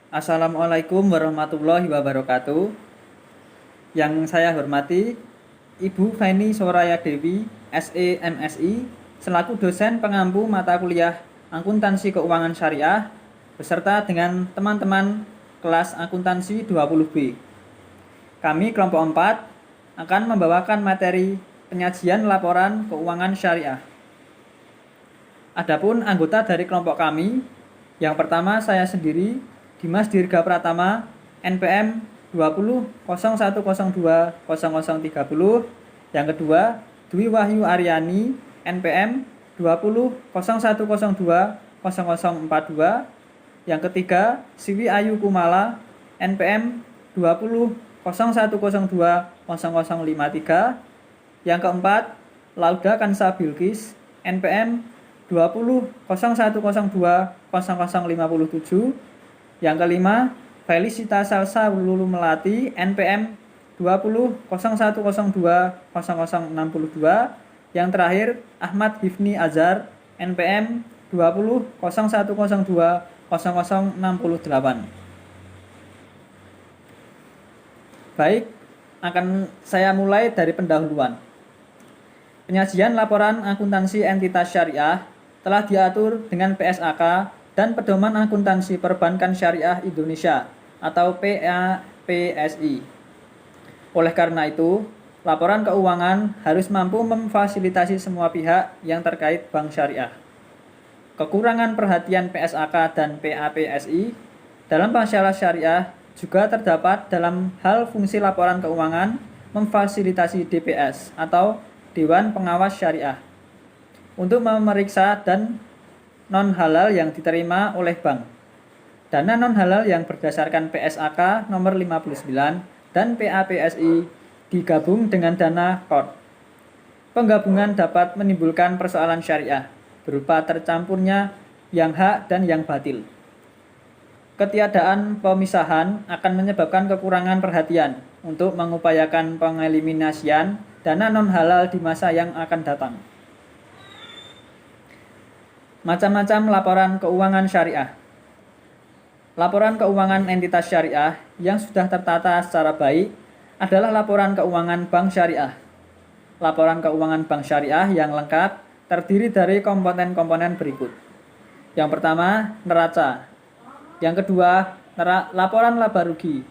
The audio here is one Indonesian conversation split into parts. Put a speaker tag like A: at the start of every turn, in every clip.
A: Assalamualaikum warahmatullahi wabarakatuh. Yang saya hormati Ibu Feni Soraya Dewi, SE MSI, selaku dosen pengampu mata kuliah Akuntansi Keuangan Syariah, beserta dengan teman-teman kelas Akuntansi 20B. Kami kelompok 4 akan membawakan materi penyajian laporan keuangan syariah. Adapun anggota dari kelompok kami, yang pertama saya sendiri, Dimas Dirga Pratama, NPM 20.0102.0030. Yang kedua, Dwi Wahyu Aryani, NPM 20.0102.0042. Yang ketiga, Siwi Ayu Kumala, NPM 20.0102.0053. Yang keempat, Lauda Kansa Bilkis, NPM 20.0102.0057. Yang kelima, Felicita Salsa Lulu Melati, NPM 20.0102.0062. Yang terakhir, Ahmad Hifni Azhar, NPM 20.0102.0068. Baik, akan saya mulai dari pendahuluan. Penyajian laporan akuntansi entitas syariah telah diatur dengan PSAK dan Pedoman Akuntansi Perbankan Syariah Indonesia atau PAPSI. Oleh karena itu, laporan keuangan harus mampu memfasilitasi semua pihak yang terkait bank syariah. Kekurangan perhatian PSAK dan PAPSI dalam bank syariah juga terdapat dalam hal fungsi laporan keuangan memfasilitasi DPS atau Dewan Pengawas Syariah untuk memeriksa dan non-halal yang diterima oleh bank. Dana non-halal yang berdasarkan PSAK nomor 59 dan PAPSI digabung dengan dana KOR. Penggabungan dapat menimbulkan persoalan syariah berupa tercampurnya yang hak dan yang batil. Ketiadaan pemisahan akan menyebabkan kekurangan perhatian untuk mengupayakan pengeliminasian dana non-halal di masa yang akan datang. Macam-macam laporan keuangan syariah. Laporan keuangan entitas syariah yang sudah tertata secara baik adalah laporan keuangan bank syariah. Laporan keuangan bank syariah yang lengkap terdiri dari komponen-komponen berikut. Yang pertama, neraca. Yang kedua, laporan laba rugi.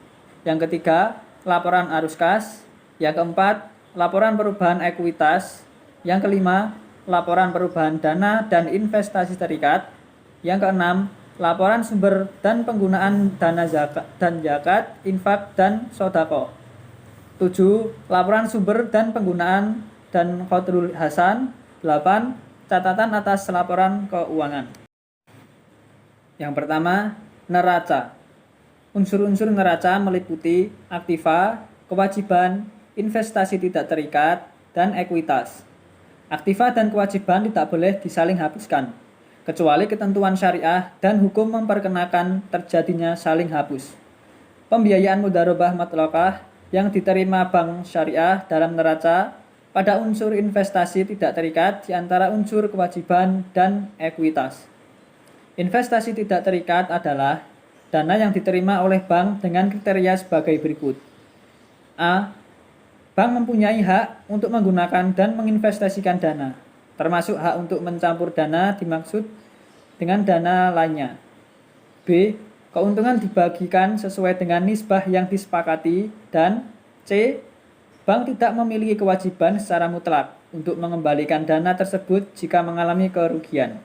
A: Yang ketiga, laporan arus kas. Yang keempat, laporan perubahan ekuitas. Yang kelima, laporan perubahan dana dan investasi terikat. Yang keenam, laporan sumber dan penggunaan dana zakat, infak, dan sodako. 7. Laporan sumber dan penggunaan dan khodrul hasan. 8. Catatan atas laporan keuangan. Yang pertama, neraca. Unsur-unsur neraca meliputi aktiva, kewajiban, investasi tidak terikat, dan ekuitas. Aktiva dan kewajiban tidak boleh disaling hapuskan, kecuali ketentuan syariah dan hukum memperkenakan terjadinya saling hapus. Pembiayaan mudharabah mutlaqah yang diterima bank syariah dalam neraca pada unsur investasi tidak terikat di antara unsur kewajiban dan ekuitas. Investasi tidak terikat adalah dana yang diterima oleh bank dengan kriteria sebagai berikut. A. Bank mempunyai hak untuk menggunakan dan menginvestasikan dana, termasuk hak untuk mencampur dana dimaksud dengan dana lainnya. B. Keuntungan dibagikan sesuai dengan nisbah yang disepakati. Dan C. Bank tidak memiliki kewajiban secara mutlak untuk mengembalikan dana tersebut jika mengalami kerugian.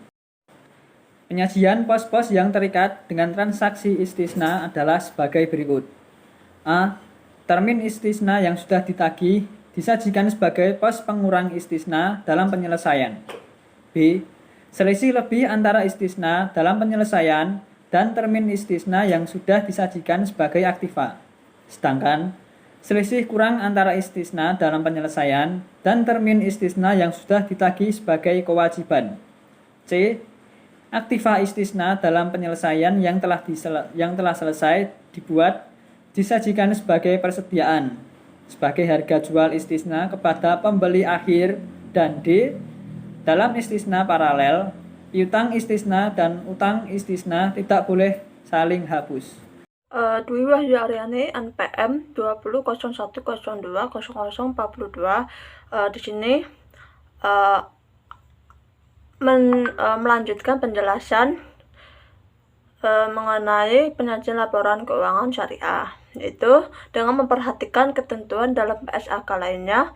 A: Penyajian pos-pos yang terikat dengan transaksi istisna adalah sebagai berikut. A. Termin istisna yang sudah ditagih disajikan sebagai pos pengurang istisna dalam penyelesaian. B. Selisih lebih antara istisna dalam penyelesaian dan termin istisna yang sudah disajikan sebagai aktiva. Sedangkan selisih kurang antara istisna dalam penyelesaian dan termin istisna yang sudah ditagih sebagai kewajiban. C. Aktiva istisna dalam penyelesaian yang telah selesai dibuat disajikan sebagai persediaan sebagai harga jual istisna kepada pembeli akhir. Dan D. Dalam istisna paralel, piutang istisna dan utang istisna tidak boleh saling hapus.
B: Dwi Wahyu Aryani NPM 20.01.02.0042. Di sini melanjutkan penjelasan mengenai penyajian laporan keuangan syariah, yaitu dengan memperhatikan ketentuan dalam PSAK lainnya,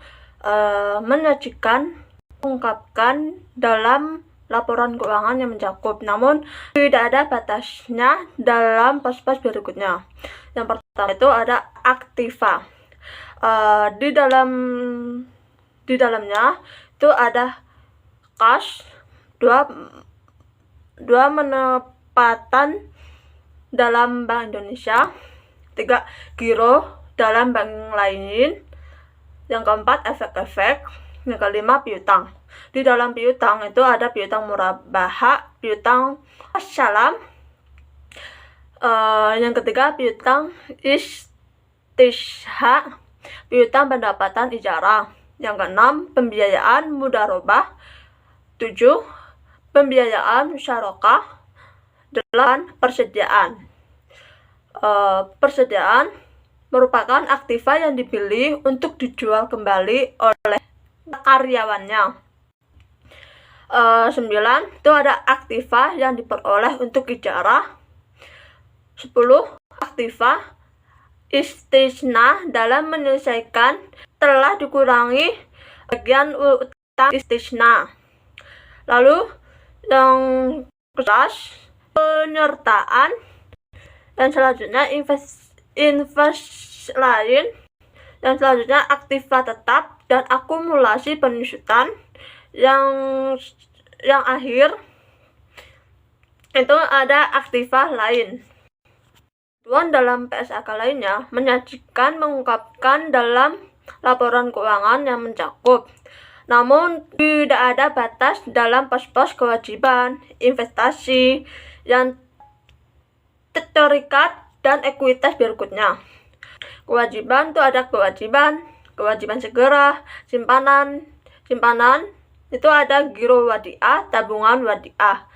B: menyajikan, mengungkapkan dalam laporan keuangan yang mencakup, namun tidak ada batasnya dalam pos-pos berikutnya. Yang pertama itu ada aktiva. Di dalamnya itu ada kas, dua penempatan dalam Bank Indonesia, 3 giro dalam bank lain, yang keempat efek-efek, yang kelima piutang. Di dalam piutang itu ada piutang murabaha, piutang salam, yang ketiga piutang istisha, piutang pendapatan ijarah, yang keenam pembiayaan mudharabah, 7 pembiayaan musyarakah, 8 persediaan. Persediaan merupakan aktiva yang dipilih untuk dijual kembali oleh karyawannya. 9 itu ada aktiva yang diperoleh untuk ijarah. 10 aktiva istisna dalam menyelesaikan telah dikurangi bagian utang istisna. Lalu yang ke-11 penyertaan, dan selanjutnya invest lain, dan selanjutnya aktiva tetap dan akumulasi penyusutan, yang akhir itu ada aktiva lain. Tuan dalam PSAK lainnya menyajikan, mengungkapkan dalam laporan keuangan yang mencakup, namun tidak ada batas dalam pos-pos kewajiban, investasi yang terikat dan ekuitas berikutnya. Kewajiban itu ada kewajiban segera, simpanan itu ada giro wadiah, tabungan wadiah.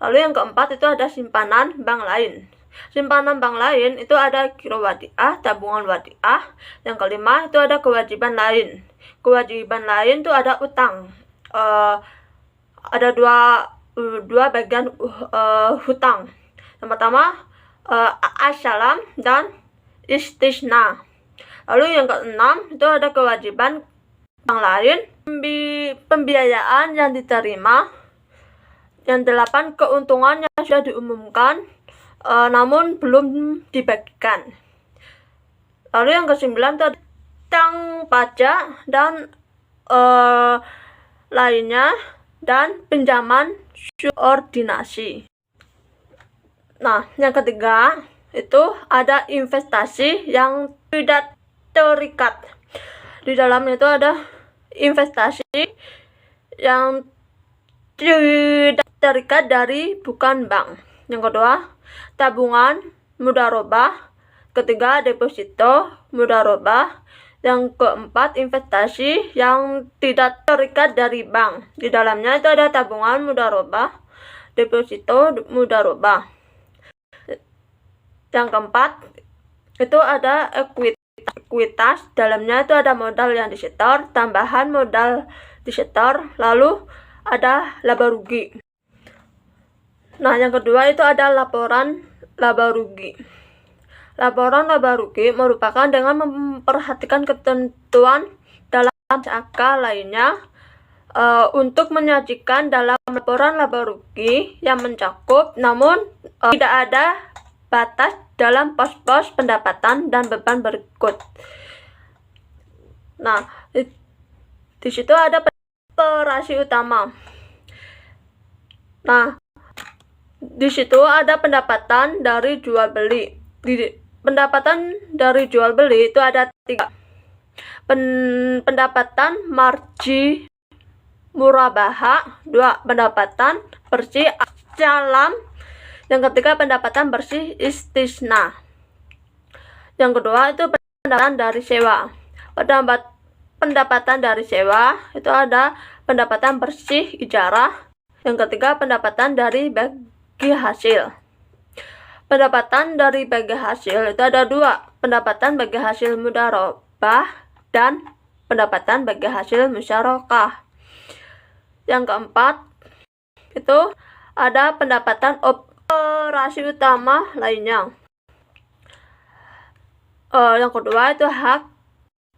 B: Lalu yang keempat itu ada simpanan bank lain. Simpanan bank lain itu ada giro wadiah, tabungan wadiah. Yang kelima itu ada kewajiban lain. Kewajiban lain itu ada utang. Ada dua bagian hutang. Yang pertama assalam dan istisna. Lalu yang keenam itu ada kewajiban bank lain, pembiayaan yang diterima. Yang 8 keuntungan yang sudah diumumkan namun belum dibagikan. Lalu yang ke-9 itu ada utang pajak dan lainnya, dan pinjaman subordinasi. Nah, yang ketiga itu ada investasi yang tidak terikat. Di dalamnya itu ada investasi yang tidak terikat dari bukan bank. Yang kedua, tabungan mudharabah. Ketiga, deposito mudharabah. Yang keempat, investasi yang tidak terikat dari bank. Di dalamnya itu ada tabungan mudharabah, deposito mudharabah. Yang keempat itu ada ekuitas. Dalamnya itu ada modal yang disetor, tambahan modal disetor, lalu ada laba rugi. Nah, yang kedua itu ada laporan laba rugi. Laporan laba rugi merupakan dengan memperhatikan ketentuan dalam PSAK lainnya untuk menyajikan dalam laporan laba rugi yang mencakup, namun tidak ada batas dalam pos-pos pendapatan dan beban berikut. Nah, di situ ada operasi utama. Nah, di situ ada pendapatan dari jual beli. Pendapatan dari jual beli itu ada 3. Pendapatan marji murabaha, 2 pendapatan bersih salam, yang ketiga pendapatan bersih istisna. Yang kedua itu pendapatan dari sewa. Pendapatan dari sewa itu ada pendapatan bersih ijarah. Yang ketiga pendapatan dari bagi hasil. Pendapatan dari bagi hasil itu ada dua, pendapatan bagi hasil mudharabah dan pendapatan bagi hasil musyarakah. Yang keempat itu ada pendapatan operasi utama lainnya. Yang kedua itu hak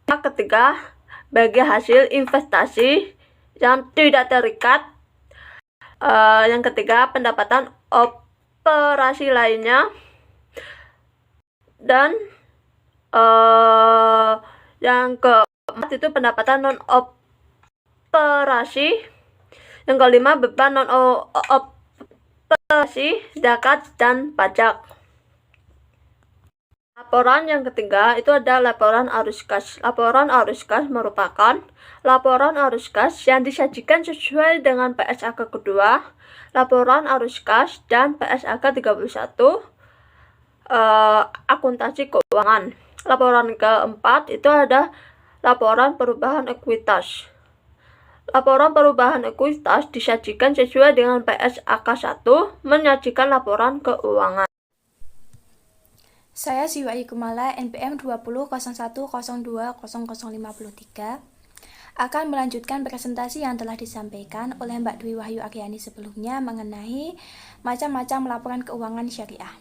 B: ketiga bagi hasil investasi yang tidak terikat. Yang ketiga pendapatan operasi lainnya, dan yang keempat itu pendapatan non operasi. Yang kelima beban non operasi, zakat dan pajak. Laporan yang ketiga itu ada laporan arus kas. Laporan arus kas merupakan laporan arus kas yang disajikan sesuai dengan PSAK kedua, laporan arus kas dan PSAK 31 akuntansi keuangan. Laporan keempat itu ada laporan perubahan ekuitas. Laporan perubahan ekuitas disajikan sesuai dengan PSAK 1, menyajikan laporan keuangan.
C: Saya Siwai Kumala, NPM 2001020053, akan melanjutkan presentasi yang telah disampaikan oleh Mbak Dwi Wahyu Aryani sebelumnya mengenai macam-macam laporan keuangan syariah.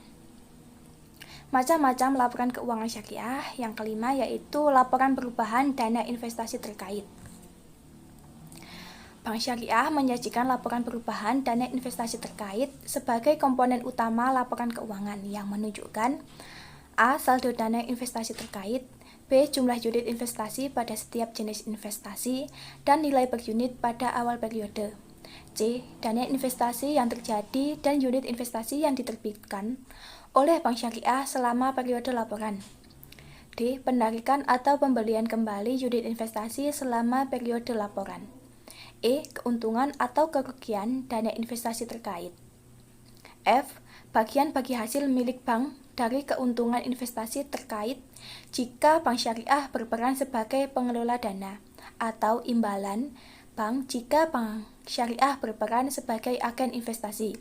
C: Macam-macam laporan keuangan syariah yang kelima yaitu laporan perubahan dana investasi terkait. Bank Syariah menyajikan laporan perubahan dana investasi terkait sebagai komponen utama laporan keuangan yang menunjukkan A. Saldo dana investasi terkait, B. Jumlah unit investasi pada setiap jenis investasi dan nilai per unit pada awal periode, C. Dana investasi yang terjadi dan unit investasi yang diterbitkan oleh Bank Syariah selama periode laporan, D. Penarikan atau pembelian kembali unit investasi selama periode laporan, E. Keuntungan atau kerugian dana investasi terkait, F. Bagian bagi hasil milik bank dari keuntungan investasi terkait jika Bank Syariah berperan sebagai pengelola dana, atau imbalan bank jika Bank Syariah berperan sebagai agen investasi.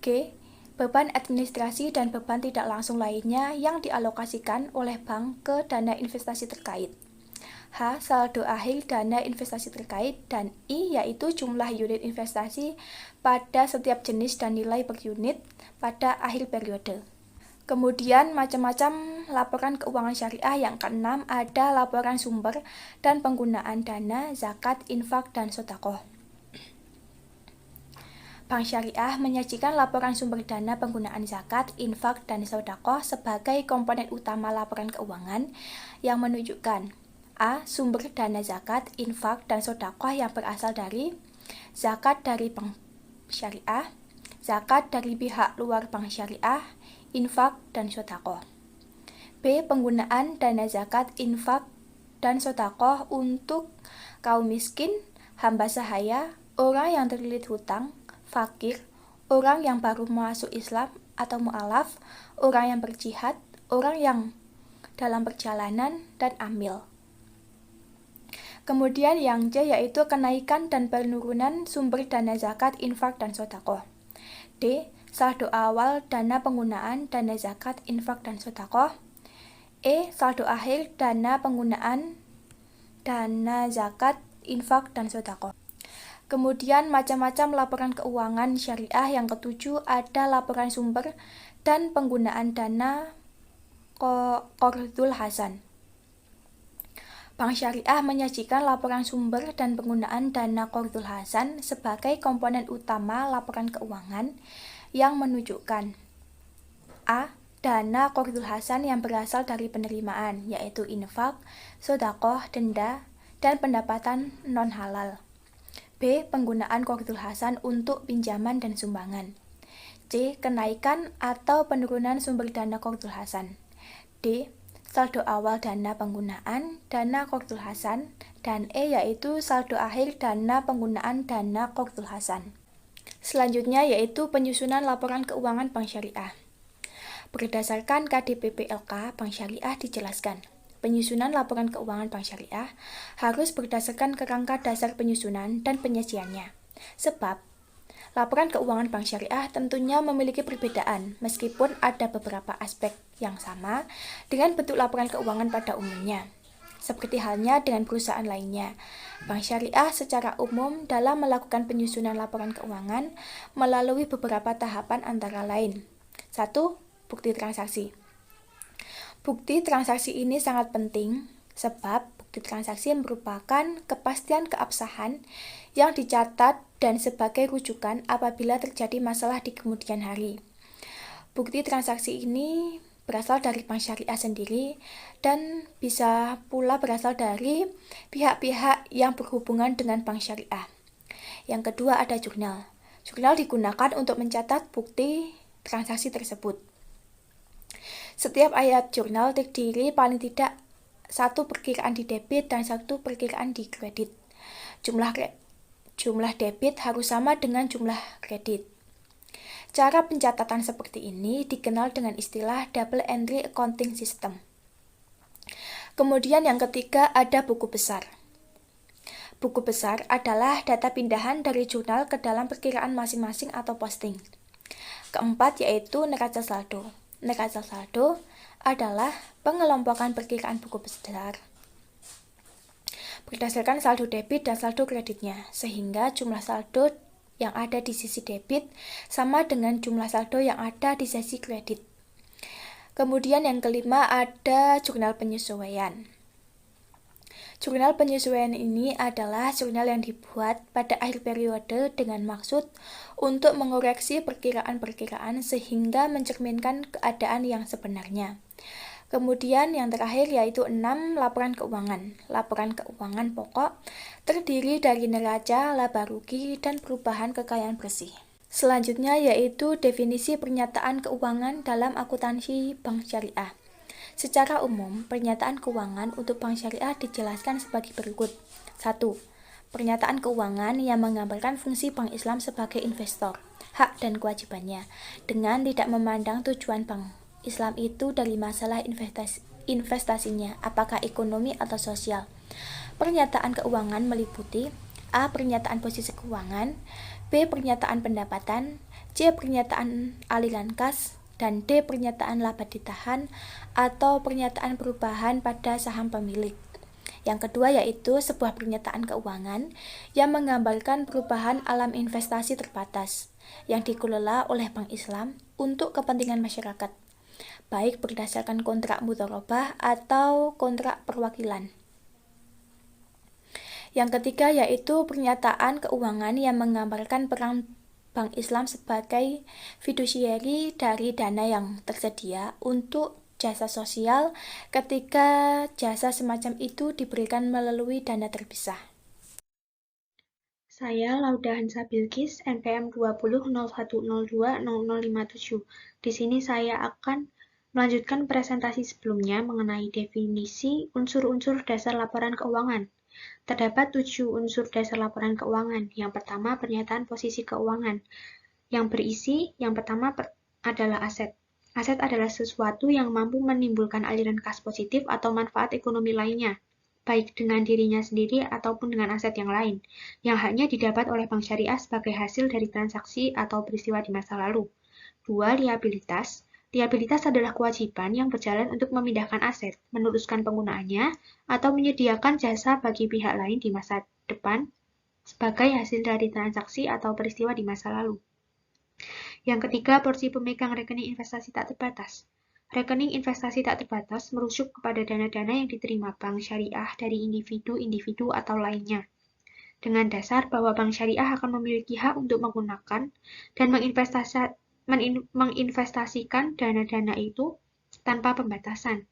C: G. Beban administrasi dan beban tidak langsung lainnya yang dialokasikan oleh bank ke dana investasi terkait. H. Saldo akhir dana investasi terkait, dan I yaitu jumlah unit investasi pada setiap jenis dan nilai per unit pada akhir periode. Kemudian macam-macam laporan keuangan syariah yang keenam ada laporan sumber dan penggunaan dana, zakat, infak, dan sedekah. Bank Syariah menyajikan laporan sumber dana penggunaan zakat, infak, dan sedekah sebagai komponen utama laporan keuangan yang menunjukkan A. Sumber dana zakat, infak, dan sedekah yang berasal dari zakat dari Bank Syariah, zakat dari pihak luar Bank Syariah, infak, dan sedekah. B. Penggunaan dana zakat, infak, dan sedekah untuk kaum miskin, hamba sahaya, orang yang terlilit hutang, fakir, orang yang baru masuk Islam atau mu'alaf, orang yang berjihad, orang yang dalam perjalanan, dan amil. Kemudian yang C yaitu kenaikan dan penurunan sumber dana zakat, infak, dan sedekah. D. Saldo awal dana penggunaan dana zakat, infak, dan sedekah. E. Saldo akhir dana penggunaan dana zakat, infak, dan sedekah. Kemudian macam-macam laporan keuangan syariah yang ketujuh ada laporan sumber dan penggunaan dana qardul hasan. Bank Syariah menyajikan laporan sumber dan penggunaan dana qardul hasan sebagai komponen utama laporan keuangan yang menunjukkan A. Dana qardul hasan yang berasal dari penerimaan, yaitu infak, sedekah, denda, dan pendapatan non-halal. B. Penggunaan qardul hasan untuk pinjaman dan sumbangan. C. Kenaikan atau penurunan sumber dana qardul hasan. D. Saldo awal dana penggunaan dana qardul hasan, dan E yaitu saldo akhir dana penggunaan dana qardul hasan. Selanjutnya yaitu penyusunan laporan keuangan Bank Syariah. Berdasarkan KDPPLK Bank Syariah dijelaskan, penyusunan laporan keuangan Bank Syariah harus berdasarkan kerangka dasar penyusunan dan penyajiannya. Sebab Laporan keuangan bank syariah tentunya memiliki perbedaan, meskipun ada beberapa aspek yang sama dengan bentuk laporan keuangan pada umumnya. Seperti halnya dengan perusahaan lainnya, bank syariah secara umum dalam melakukan penyusunan laporan keuangan melalui beberapa tahapan antara lain. 1. Bukti transaksi. Bukti transaksi ini sangat penting sebab bukti transaksi merupakan kepastian keabsahan yang dicatat dan sebagai rujukan apabila terjadi masalah di kemudian hari. Bukti transaksi ini berasal dari bank syariah sendiri dan bisa pula berasal dari pihak-pihak yang berhubungan dengan bank syariah. Yang kedua ada jurnal. Jurnal digunakan untuk mencatat bukti transaksi tersebut. Setiap ayat jurnal terdiri paling tidak satu perkiraan di debit dan satu perkiraan di kredit. Jumlah debit harus sama dengan jumlah kredit. Cara pencatatan seperti ini dikenal dengan istilah double entry accounting system. Kemudian yang ketiga ada buku besar. Buku besar adalah data pindahan dari jurnal ke dalam perkiraan masing-masing atau posting. Keempat yaitu neraca saldo. Neraca saldo adalah pengelompokan perkiraan buku besar berdasarkan saldo debit dan saldo kreditnya, sehingga jumlah saldo yang ada di sisi debit sama dengan jumlah saldo yang ada di sisi kredit. Kemudian yang kelima ada jurnal penyesuaian. Jurnal penyesuaian ini adalah jurnal yang dibuat pada akhir periode dengan maksud untuk mengoreksi perkiraan-perkiraan sehingga mencerminkan keadaan yang sebenarnya. Kemudian yang terakhir yaitu 6 laporan keuangan. Laporan keuangan pokok terdiri dari neraca, laba rugi, dan perubahan kekayaan bersih. Selanjutnya yaitu definisi pernyataan keuangan dalam akuntansi bank syariah. Secara umum, pernyataan keuangan untuk bank syariah dijelaskan sebagai berikut. 1. Pernyataan keuangan yang menggambarkan fungsi bank Islam sebagai investor, hak dan kewajibannya, dengan tidak memandang tujuan bank Islam itu dari masalah investasinya, apakah ekonomi atau sosial. Pernyataan keuangan meliputi A. Pernyataan posisi keuangan, B. Pernyataan pendapatan, C. Pernyataan aliran kas, dan D. Pernyataan laba ditahan atau pernyataan perubahan pada saham pemilik. Yang kedua yaitu sebuah pernyataan keuangan yang menggambarkan perubahan alam investasi terbatas yang dikelola oleh Bank Islam untuk kepentingan masyarakat, baik berdasarkan kontrak mudharabah atau kontrak perwakilan. Yang ketiga yaitu pernyataan keuangan yang menggambarkan peran Bank Islam sebagai fidusiari dari dana yang tersedia untuk jasa sosial ketika jasa semacam itu diberikan melalui dana terpisah.
D: Saya Lauda Hansa Bilqis, NPM 2001020057. Di sini saya akan melanjutkan presentasi sebelumnya mengenai definisi unsur-unsur dasar laporan keuangan. Terdapat 7 unsur dasar laporan keuangan. Yang pertama, pernyataan posisi keuangan. Yang berisi, yang pertama adalah aset. Aset adalah sesuatu yang mampu menimbulkan aliran kas positif atau manfaat ekonomi lainnya, baik dengan dirinya sendiri ataupun dengan aset yang lain, yang hanya didapat oleh bank syariah sebagai hasil dari transaksi atau peristiwa di masa lalu. 2. Liabilitas. Liabilitas adalah kewajiban yang berjalan untuk memindahkan aset, meneruskan penggunaannya, atau menyediakan jasa bagi pihak lain di masa depan sebagai hasil dari transaksi atau peristiwa di masa lalu. Yang ketiga, porsi pemegang rekening investasi tak terbatas. Rekening investasi tak terbatas merujuk kepada dana-dana yang diterima bank syariah dari individu-individu atau lainnya, dengan dasar bahwa bank syariah akan memiliki hak untuk menggunakan dan menginvestasikan dana-dana itu tanpa pembatasan.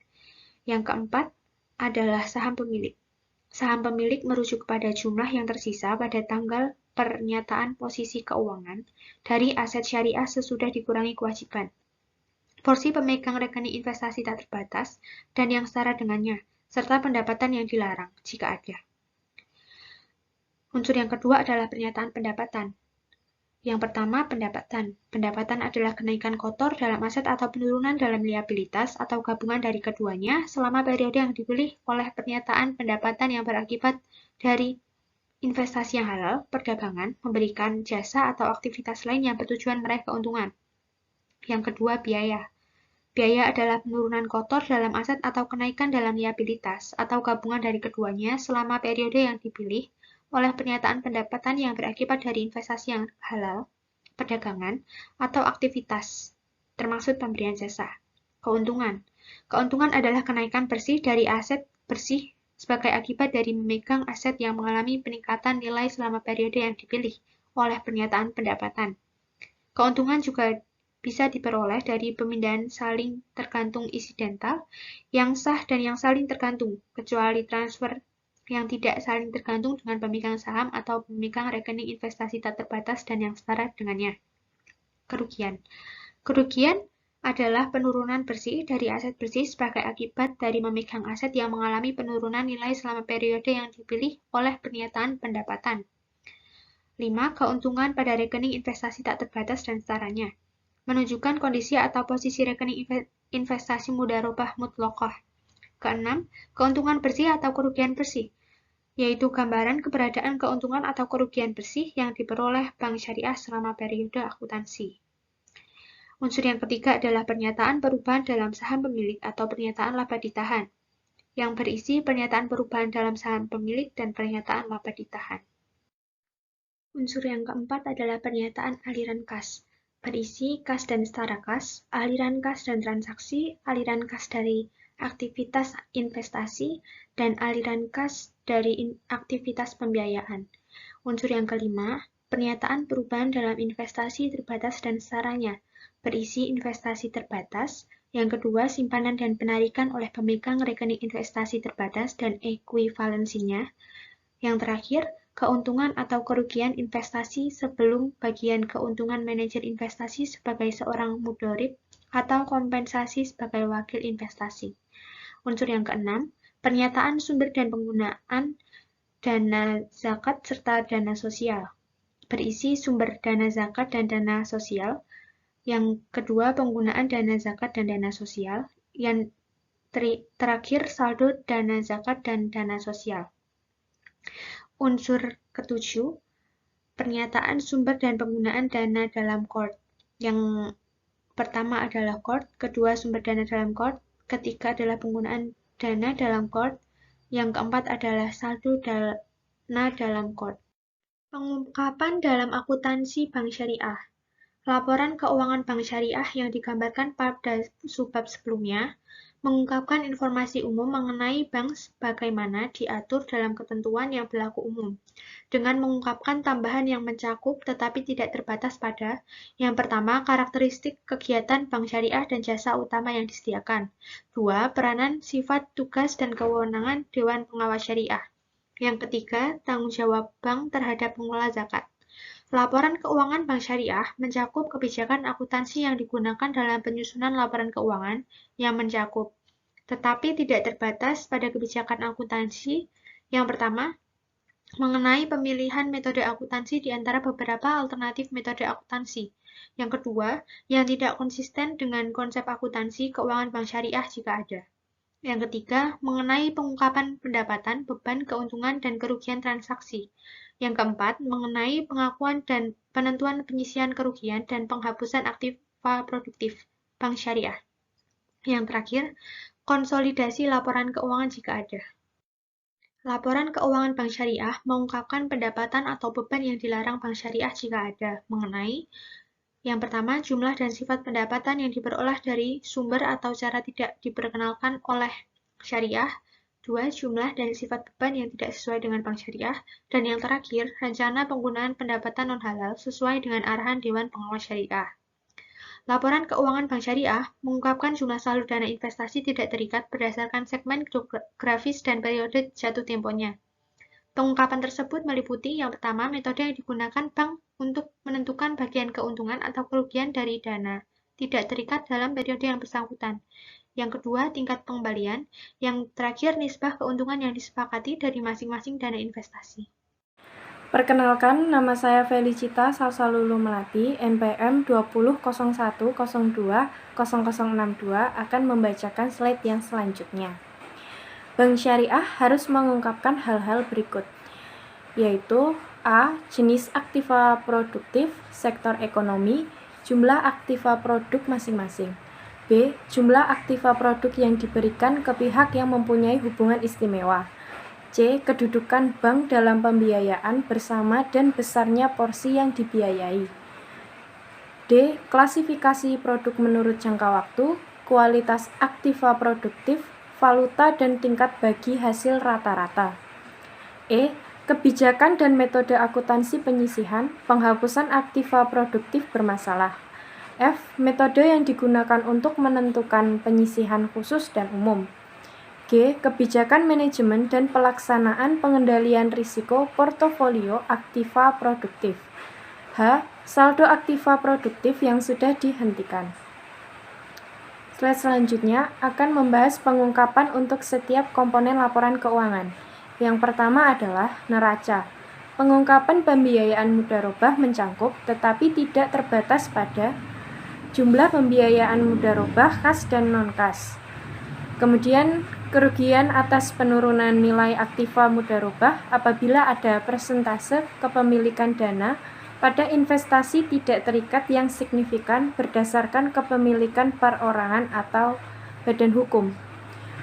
D: Yang keempat adalah saham pemilik. Saham pemilik merujuk kepada jumlah yang tersisa pada tanggal pernyataan posisi keuangan dari aset syariah sesudah dikurangi kewajiban. Porsi pemegang rekening investasi tak terbatas dan yang setara dengannya, serta pendapatan yang dilarang jika ada. Unsur yang kedua adalah pernyataan pendapatan. Yang pertama, pendapatan. Pendapatan adalah kenaikan kotor dalam aset atau penurunan dalam liabilitas atau gabungan dari keduanya selama periode yang dipilih oleh pernyataan pendapatan yang berakibat dari investasi yang halal, perdagangan, memberikan jasa atau aktivitas lain yang bertujuan meraih keuntungan. Yang kedua, biaya. Biaya adalah penurunan kotor dalam aset atau kenaikan dalam liabilitas atau gabungan dari keduanya selama periode yang dipilih oleh pernyataan pendapatan yang berakibat dari investasi yang halal, perdagangan, atau aktivitas, termasuk pemberian jasa. Keuntungan. Keuntungan adalah kenaikan bersih dari aset bersih sebagai akibat dari memegang aset yang mengalami peningkatan nilai selama periode yang dipilih oleh pernyataan pendapatan. Keuntungan juga bisa diperoleh dari pemindahan saling tergantung insidental yang sah dan yang saling tergantung, kecuali transfer yang tidak saling tergantung dengan pemegang saham atau pemegang rekening investasi tak terbatas dan yang setara dengannya. Kerugian. Kerugian adalah penurunan bersih dari aset bersih sebagai akibat dari memegang aset yang mengalami penurunan nilai selama periode yang dipilih oleh pernyataan pendapatan. 5. Keuntungan pada rekening investasi tak terbatas dan setaranya. Menunjukkan kondisi atau posisi rekening investasi mudharabah mutlaqah. Keenam, keuntungan bersih atau kerugian bersih, yaitu gambaran keberadaan keuntungan atau kerugian bersih yang diperoleh bank syariah selama periode akuntansi. Unsur yang ketiga adalah pernyataan perubahan dalam saham pemilik atau pernyataan laba ditahan, yang berisi pernyataan perubahan dalam saham pemilik dan pernyataan laba ditahan. Unsur yang keempat adalah pernyataan aliran kas, berisi kas dan setara kas, aliran kas dan transaksi, aliran kas dari aktivitas investasi, dan aliran kas dari aktivitas pembiayaan. Unsur yang kelima, pernyataan perubahan dalam investasi terbatas dan setaranya, berisi investasi terbatas, yang kedua simpanan dan penarikan oleh pemegang rekening investasi terbatas dan ekuivalensinya, yang terakhir, keuntungan atau kerugian investasi sebelum bagian keuntungan manajer investasi sebagai seorang mudharib atau kompensasi sebagai wakil investasi. Unsur yang keenam, pernyataan sumber dan penggunaan dana zakat serta dana sosial, berisi sumber dana zakat dan dana sosial. Yang kedua, penggunaan dana zakat dan dana sosial. Yang terakhir, saldo dana zakat dan dana sosial. Unsur ketujuh, pernyataan sumber dan penggunaan dana dalam QORT. Yang pertama adalah QORT, kedua sumber dana dalam QORT, ketiga adalah penggunaan dana dalam QORT, yang keempat adalah saldo dana dalam QORT. Pengungkapan dalam akuntansi bank syariah. Laporan keuangan bank syariah yang digambarkan pada subbab sebelumnya mengungkapkan informasi umum mengenai bank sebagaimana diatur dalam ketentuan yang berlaku umum, dengan mengungkapkan tambahan yang mencakup tetapi tidak terbatas pada, yang pertama, karakteristik kegiatan bank syariah dan jasa utama yang disediakan. 2. Peranan, sifat, tugas, dan kewenangan Dewan Pengawas Syariah. Yang ketiga, tanggung jawab bank terhadap pengelola zakat. Laporan keuangan bank syariah mencakup kebijakan akuntansi yang digunakan dalam penyusunan laporan keuangan yang mencakup, tetapi tidak terbatas pada kebijakan akuntansi. Yang pertama, mengenai pemilihan metode akuntansi di antara beberapa alternatif metode akuntansi. Yang kedua, yang tidak konsisten dengan konsep akuntansi keuangan bank syariah jika ada. Yang ketiga, mengenai pengungkapan pendapatan, beban, keuntungan, dan kerugian transaksi. Yang keempat, mengenai pengakuan dan penentuan penyisian kerugian dan penghapusan aktiva produktif bank syariah. Yang terakhir, konsolidasi laporan keuangan jika ada. Laporan keuangan bank syariah mengungkapkan pendapatan atau beban yang dilarang bank syariah jika ada, mengenai yang pertama, jumlah dan sifat pendapatan yang diperoleh dari sumber atau cara tidak diperkenalkan oleh syariah. 2. Jumlah dan sifat beban yang tidak sesuai dengan bank syariah. Dan yang terakhir, rencana penggunaan pendapatan non-halal sesuai dengan arahan Dewan Pengawas Syariah. Laporan keuangan bank syariah mengungkapkan jumlah saldo dana investasi tidak terikat berdasarkan segmen geografis dan periode jatuh temponya. Pengungkapan tersebut meliputi yang pertama, metode yang digunakan bank untuk menentukan bagian keuntungan atau kerugian dari dana tidak terikat dalam periode yang bersangkutan. Yang kedua, tingkat pengembalian. Yang terakhir, nisbah keuntungan yang disepakati dari masing-masing dana investasi.
E: Perkenalkan, nama saya Felicita Salsalulu Melati, NPM 20.01.02.0062 akan membacakan slide yang selanjutnya. Bank syariah harus mengungkapkan hal-hal berikut. yaitu A. Jenis aktiva produktif sektor ekonomi, jumlah aktiva produk masing-masing. B. Jumlah aktiva produk yang diberikan ke pihak yang mempunyai hubungan istimewa. C. Kedudukan bank dalam pembiayaan bersama dan besarnya porsi yang dibiayai. D. Klasifikasi produk menurut jangka waktu, kualitas aktiva produktif, valuta dan tingkat bagi hasil rata-rata. E. Kebijakan dan metode akuntansi penyisihan, penghapusan aktiva produktif bermasalah. F. Metode yang digunakan untuk menentukan penyisihan khusus dan umum. G. Kebijakan manajemen dan pelaksanaan pengendalian risiko portofolio aktiva produktif. H. Saldo aktiva produktif yang sudah dihentikan. Slide selanjutnya akan membahas pengungkapan untuk setiap komponen laporan keuangan. Yang pertama adalah neraca. Pengungkapan pembiayaan mudharabah mencangkup tetapi tidak terbatas pada jumlah pembiayaan mudharabah kas dan non-kas. Kemudian kerugian atas penurunan nilai aktiva mudharabah apabila ada persentase kepemilikan dana pada investasi tidak terikat yang signifikan berdasarkan kepemilikan perorangan atau badan hukum.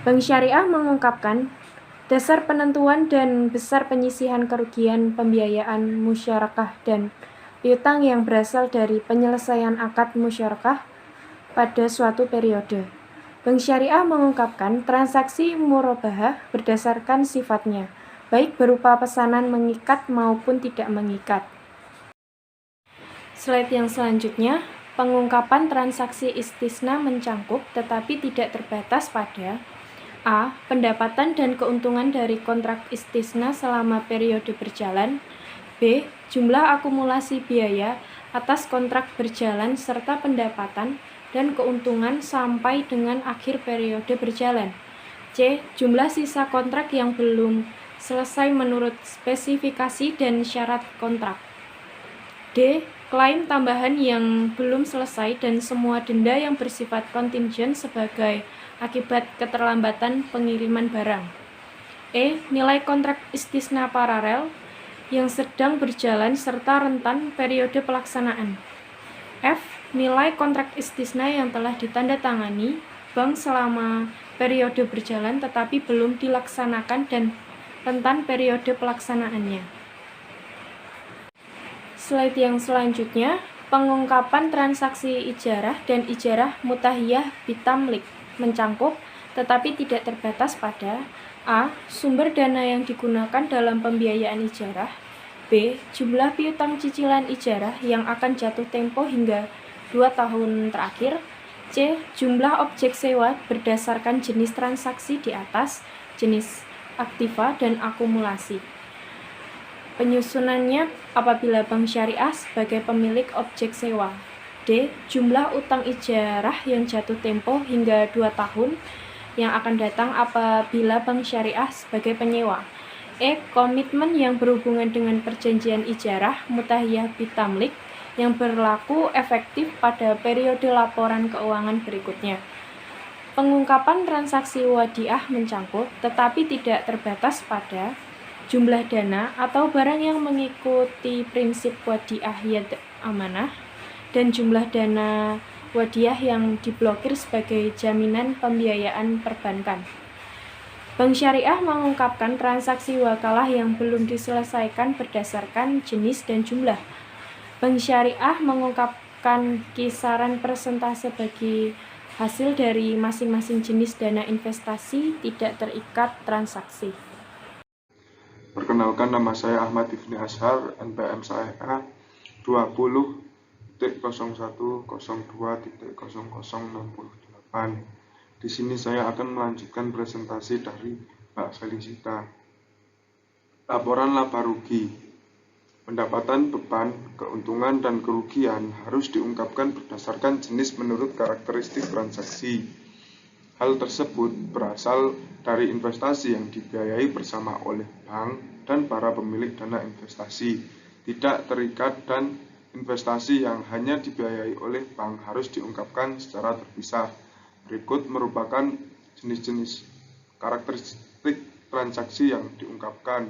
E: Bank Syariah mengungkapkan dasar penentuan dan besar penyisihan kerugian pembiayaan musyarakah dan piutang yang berasal dari penyelesaian akad musyarakah pada suatu periode. Bank Syariah mengungkapkan transaksi murabahah berdasarkan sifatnya, baik berupa pesanan mengikat maupun tidak mengikat. Slide yang selanjutnya, pengungkapan transaksi istisna mencangkup tetapi tidak terbatas pada A. Pendapatan dan keuntungan dari kontrak istisna selama periode berjalan. B. Jumlah akumulasi biaya atas kontrak berjalan serta pendapatan dan keuntungan sampai dengan akhir periode berjalan. C. Jumlah sisa kontrak yang belum selesai menurut spesifikasi dan syarat kontrak. D. Klaim tambahan yang belum selesai dan semua denda yang bersifat kontingent sebagai akibat keterlambatan pengiriman barang. E. Nilai kontrak istisna paralel yang sedang berjalan serta rentan periode pelaksanaan. F. Nilai kontrak istisna yang telah ditandatangani bank selama periode berjalan tetapi belum dilaksanakan dan rentan periode pelaksanaannya. Slide yang selanjutnya, pengungkapan transaksi ijarah dan ijarah mutahiyah bitamlik mencangkup tetapi tidak terbatas pada A. Sumber dana yang digunakan dalam pembiayaan ijarah. B. Jumlah piutang cicilan ijarah yang akan jatuh tempo hingga 2 tahun terakhir. C. Jumlah objek sewa berdasarkan jenis transaksi di atas, jenis aktiva dan akumulasi. Penyusunannya apabila Bank Syariah sebagai pemilik objek sewa. D. Jumlah utang ijarah yang jatuh tempo hingga 2 tahun yang akan datang apabila Bank Syariah sebagai penyewa. E. Komitmen yang berhubungan dengan perjanjian ijarah mutahiyah bitamlik yang berlaku efektif pada periode laporan keuangan berikutnya. Pengungkapan transaksi wadiah mencangkup tetapi tidak terbatas pada jumlah dana atau barang yang mengikuti prinsip wadiah yad amanah dan jumlah dana wadiah yang diblokir sebagai jaminan pembiayaan perbankan. Bank Syariah mengungkapkan transaksi wakalah yang belum diselesaikan berdasarkan jenis dan jumlah. Bank Syariah mengungkapkan kisaran persentase bagi hasil dari masing-masing jenis dana investasi tidak terikat transaksi.
F: Perkenalkan, nama saya Ahmad Ifni Ashar, NPM saya 20.0102.0068. Di sini saya akan melanjutkan presentasi dari Mbak Felicita. Laporan laba rugi. Pendapatan, beban, keuntungan, dan kerugian harus diungkapkan berdasarkan jenis menurut karakteristik transaksi. Hal tersebut berasal dari investasi yang dibiayai bersama oleh bank dan para pemilik dana investasi, tidak terikat, dan investasi yang hanya dibiayai oleh bank harus diungkapkan secara terpisah. Berikut merupakan jenis-jenis karakteristik transaksi yang diungkapkan.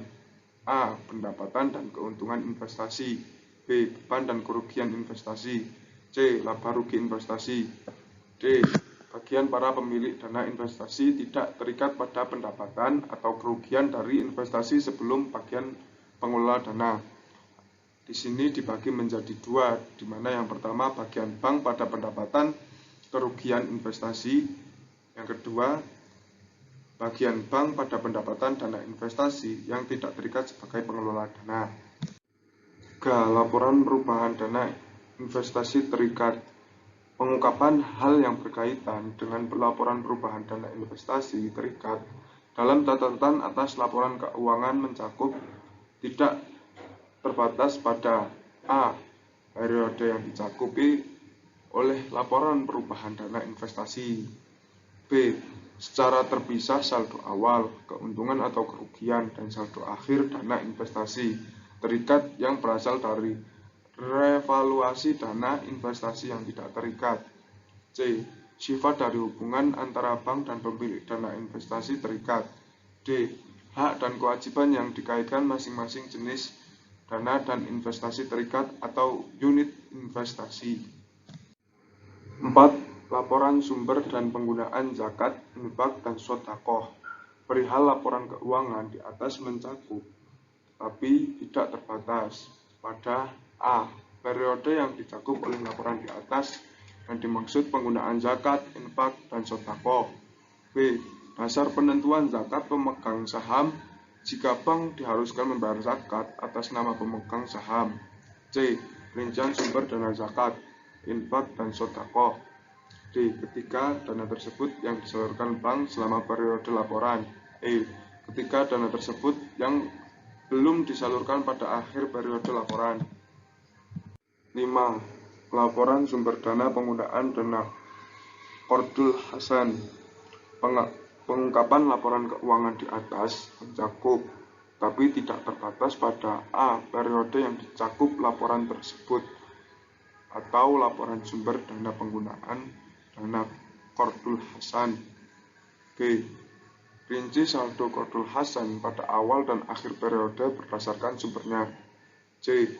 F: A. Pendapatan dan keuntungan investasi. B. Beban dan kerugian investasi. C. Laba rugi investasi. D. Bagian para pemilik dana investasi tidak terikat pada pendapatan atau kerugian dari investasi sebelum bagian pengelola dana. Di sini dibagi menjadi dua, di mana yang pertama bagian bank pada pendapatan kerugian investasi, yang kedua bagian bank pada pendapatan dana investasi yang tidak terikat sebagai pengelola dana. 3. Laporan perubahan dana investasi terikat. Pengungkapan hal yang berkaitan dengan pelaporan perubahan dana investasi terikat dalam catatan atas laporan keuangan mencakup tidak terbatas pada A. Periode yang dicakupi oleh laporan perubahan dana investasi. B. Secara terpisah saldo awal, keuntungan atau kerugian, dan saldo akhir dana investasi terikat yang berasal dari revaluasi dana investasi yang tidak terikat. C. Sifat dari hubungan antara bank dan pemilik dana investasi terikat. D. Hak dan kewajiban yang dikaitkan masing-masing jenis dana dan investasi terikat atau unit investasi. 4. Laporan sumber dan penggunaan zakat, infak, dan sedekah. Perihal laporan keuangan di atas mencakup, tapi tidak terbatas pada A. Periode yang dicakup oleh laporan di atas yang dimaksud penggunaan zakat, infak, dan sedekah. B. Dasar penentuan zakat pemegang saham jika bank diharuskan membayar zakat atas nama pemegang saham. C. Rincian sumber dana zakat, infak, dan sedekah. D. Ketika dana tersebut yang disalurkan bank selama periode laporan. E. Ketika dana tersebut yang belum disalurkan pada akhir periode laporan. 5. Laporan sumber dana penggunaan dana Qardul Hasan. Pengungkapan laporan keuangan di atas mencakup, tapi tidak terbatas pada A. Periode yang dicakup laporan tersebut atau laporan sumber dana penggunaan dana Qardul Hasan. B. Rinci saldo Qardul Hasan pada awal dan akhir periode berdasarkan sumbernya. C.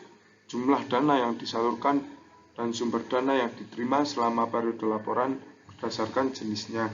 F: Jumlah dana yang disalurkan dan sumber dana yang diterima selama periode laporan berdasarkan jenisnya.